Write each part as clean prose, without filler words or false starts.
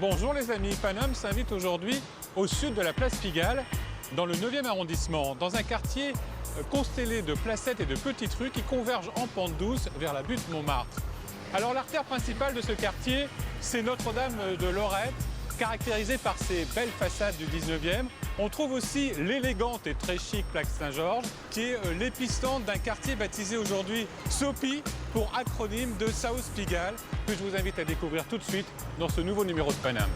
Bonjour les amis, Paname s'invite aujourd'hui au sud de la place Pigalle, dans le 9e arrondissement, dans un quartier constellé de placettes et de petites rues qui convergent en pente douce vers la butte Montmartre. Alors l'artère principale de ce quartier, c'est Notre-Dame de Lorette, caractérisée par ses belles façades du 19e. On trouve aussi l'élégante et très chic plaque Saint-Georges, qui est l'épicentre d'un quartier baptisé aujourd'hui SOPI, pour acronyme de South Pigalle, que je vous invite à découvrir tout de suite dans ce nouveau numéro de Paname.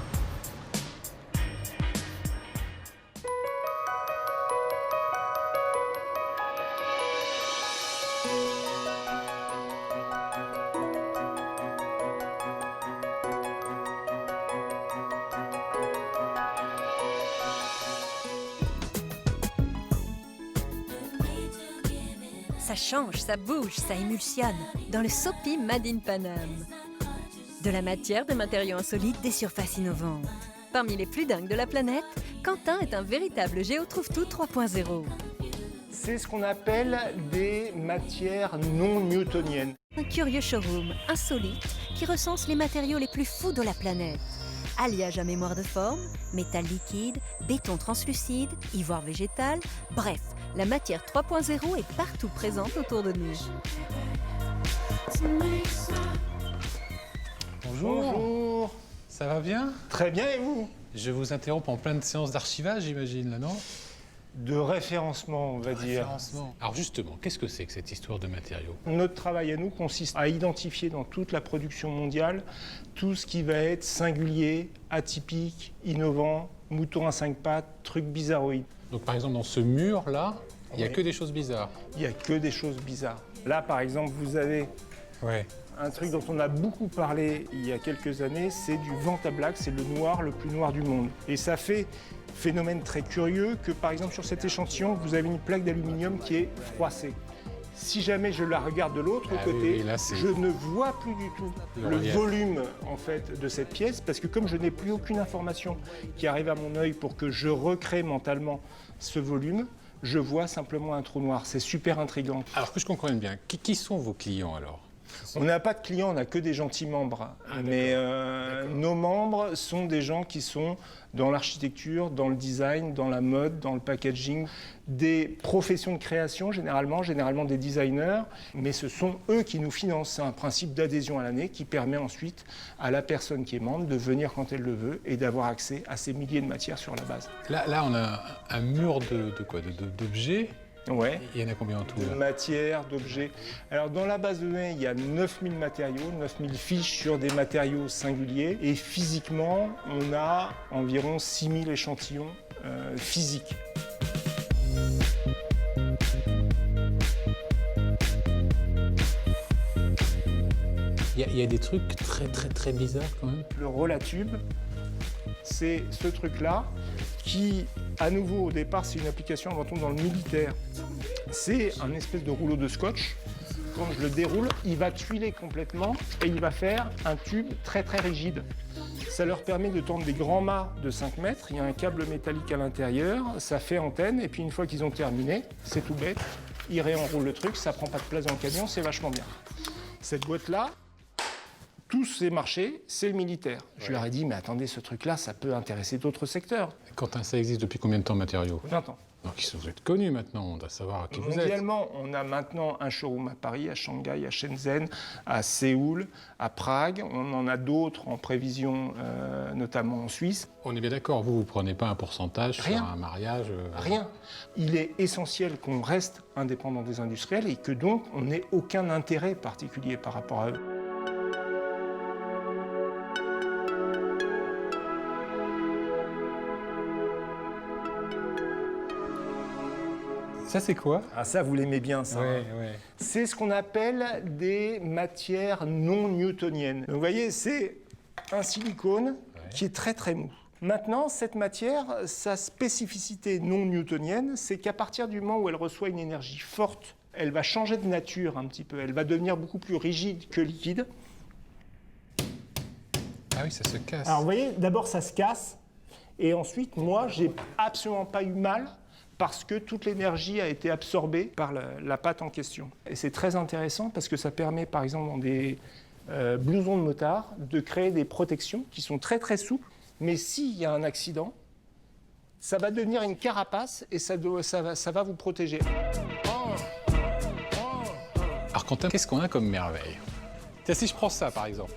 Ça change, ça bouge, ça émulsionne dans le SOPI Made in Paname. De la matière, des matériaux insolites, des surfaces innovantes. Parmi les plus dingues de la planète, Quentin est un véritable géotrouve-tout 3.0. C'est ce qu'on appelle des matières non newtoniennes. Un curieux showroom insolite qui recense les matériaux les plus fous de la planète. Alliage à mémoire de forme, métal liquide, béton translucide, ivoire végétal, bref, la matière 3.0 est partout présente autour de nous. Bonjour. Bonjour. Ça va bien? Très bien, et vous? Je vous interromps en pleine séance d'archivage, j'imagine, là, non? De référencement, on va dire. Référencement. Alors justement, qu'est-ce que c'est que cette histoire de matériaux? Notre travail à nous consiste à identifier dans toute la production mondiale tout ce qui va être singulier, atypique, innovant, mouton à 5 pattes, truc bizarroïde. Donc par exemple, dans ce mur-là, il n'y a Oui. que des choses bizarres. Il n'y a que des choses bizarres. Là, par exemple, vous avez Ouais. un truc dont on a beaucoup parlé il y a quelques années, c'est du Vantablack, c'est le noir le plus noir du monde. Et ça fait phénomène très curieux que, par exemple, sur cet échantillon, vous avez une plaque d'aluminium qui est froissée. Si jamais je la regarde de l'autre Ah côté, oui, là, c'est je ne vois plus du tout le le relief. volume en fait de cette pièce, parce que comme je n'ai plus aucune information qui arrive à mon œil pour que je recrée mentalement ce volume, je vois simplement un trou noir. C'est super intriguant. Alors que je comprenne bien, qui sont vos clients alors? On n'a pas de clients, on n'a que des gentils membres. Mais nos membres sont des gens qui sont dans l'architecture, dans le design, dans la mode, dans le packaging, des professions de création généralement des designers, mais ce sont eux qui nous financent. C'est un principe d'adhésion à l'année qui permet ensuite à la personne qui est membre de venir quand elle le veut et d'avoir accès à ces milliers de matières sur la base. Là, on a un mur de quoi? D'objets. Ouais. Il y en a combien en tout De là? matières, d'objets. Alors dans la base de données, il y a 9000 matériaux, 9000 fiches sur des matériaux singuliers. Et physiquement, on a environ 6000 échantillons physiques. Il y a des trucs très bizarres quand même. Le Rolatube, c'est ce truc-là qui, à nouveau, au départ, c'est une application avant tout dans le militaire. C'est un espèce de rouleau de scotch. Quand je le déroule, il va tuiler complètement et il va faire un tube très rigide. Ça leur permet de tendre des grands mâts de 5 mètres. Il y a un câble métallique à l'intérieur, ça fait antenne. Et puis une fois qu'ils ont terminé, c'est tout bête, ils réenroulent le truc, ça prend pas de place dans le camion, c'est vachement bien. Cette boîte-là, tous ces marchés, c'est le militaire. Je leur ai dit, mais attendez, ce truc-là, ça peut intéresser d'autres secteurs. Quentin, ça existe depuis combien de temps, matériaux? 20 ans. Donc vous êtes connus maintenant, on doit savoir qui vous êtes. Mondialement, on a maintenant un showroom à Paris, à Shanghai, à Shenzhen, à Séoul, à Prague. On en a d'autres en prévision, notamment en Suisse. On est bien d'accord, vous prenez pas un pourcentage Rien. sur un mariage Rien. Il est essentiel qu'on reste indépendant des industriels et que donc on n'ait aucun intérêt particulier par rapport à eux. Ça, c'est quoi? Ah ça, vous l'aimez bien, ça. Ouais, hein. ouais. C'est ce qu'on appelle des matières non newtoniennes. Donc, vous voyez, c'est un silicone qui est très mou. Maintenant, cette matière, sa spécificité non newtonienne, c'est qu'à partir du moment où elle reçoit une énergie forte, elle va changer de nature un petit peu. Elle va devenir beaucoup plus rigide que liquide. Ah oui, ça se casse. Alors, vous voyez, d'abord, ça se casse. Et ensuite, moi, j'ai absolument pas eu mal parce que toute l'énergie a été absorbée par la pâte en question. Et c'est très intéressant parce que ça permet, par exemple, dans des blouson de motard, de créer des protections qui sont très très souples. Mais s'il y a un accident, ça va devenir une carapace et ça va vous protéger. Alors Quentin, qu'est-ce qu'on a comme merveille? Tiens, si je prends ça par exemple.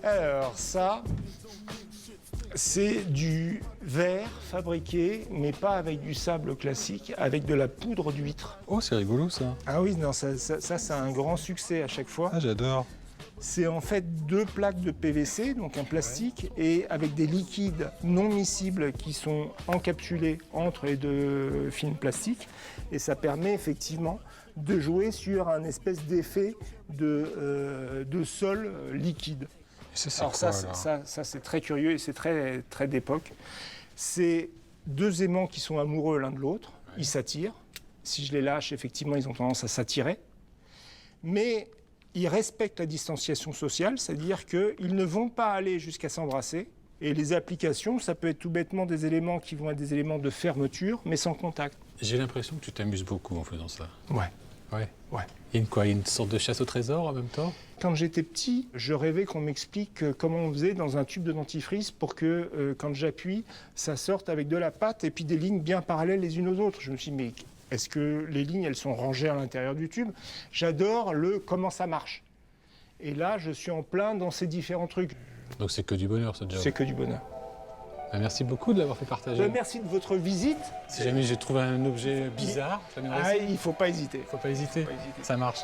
Alors ça, c'est du verre fabriqué, mais pas avec du sable classique, avec de la poudre d'huître. Oh, c'est rigolo ça. Ah oui, non, ça c'est un grand succès à chaque fois. Ah, j'adore. C'est en fait 2 plaques de PVC, donc un plastique, et avec des liquides non miscibles qui sont encapsulés entre les 2 films plastiques. Et ça permet effectivement de jouer sur un espèce d'effet de sol liquide. Alors ça c'est très curieux et c'est très, très d'époque. C'est 2 aimants qui sont amoureux l'un de l'autre, ils s'attirent. Si je les lâche, effectivement, ils ont tendance à s'attirer. Mais ils respectent la distanciation sociale, c'est-à-dire qu'ils ne vont pas aller jusqu'à s'embrasser. Et les applications, ça peut être tout bêtement des éléments qui vont être des éléments de fermeture, mais sans contact. J'ai l'impression que tu t'amuses beaucoup en faisant ça. Ouais. Ouais. Il y a une sorte de chasse au trésor en même temps? Quand j'étais petit, je rêvais qu'on m'explique comment on faisait dans un tube de dentifrice pour que, quand j'appuie, ça sorte avec de la pâte et puis des lignes bien parallèles les unes aux autres. Je me suis dit, mais est-ce que les lignes, elles sont rangées à l'intérieur du tube? J'adore comment ça marche. Et là, je suis en plein dans ces différents trucs. Donc c'est que du bonheur ce job. C'est que du bonheur. Merci beaucoup de l'avoir fait partager. Merci de votre visite. Si jamais j'ai trouvé un objet bizarre, ça m'aimerait. Il ne faut pas hésiter. Faut pas hésiter. Ça marche.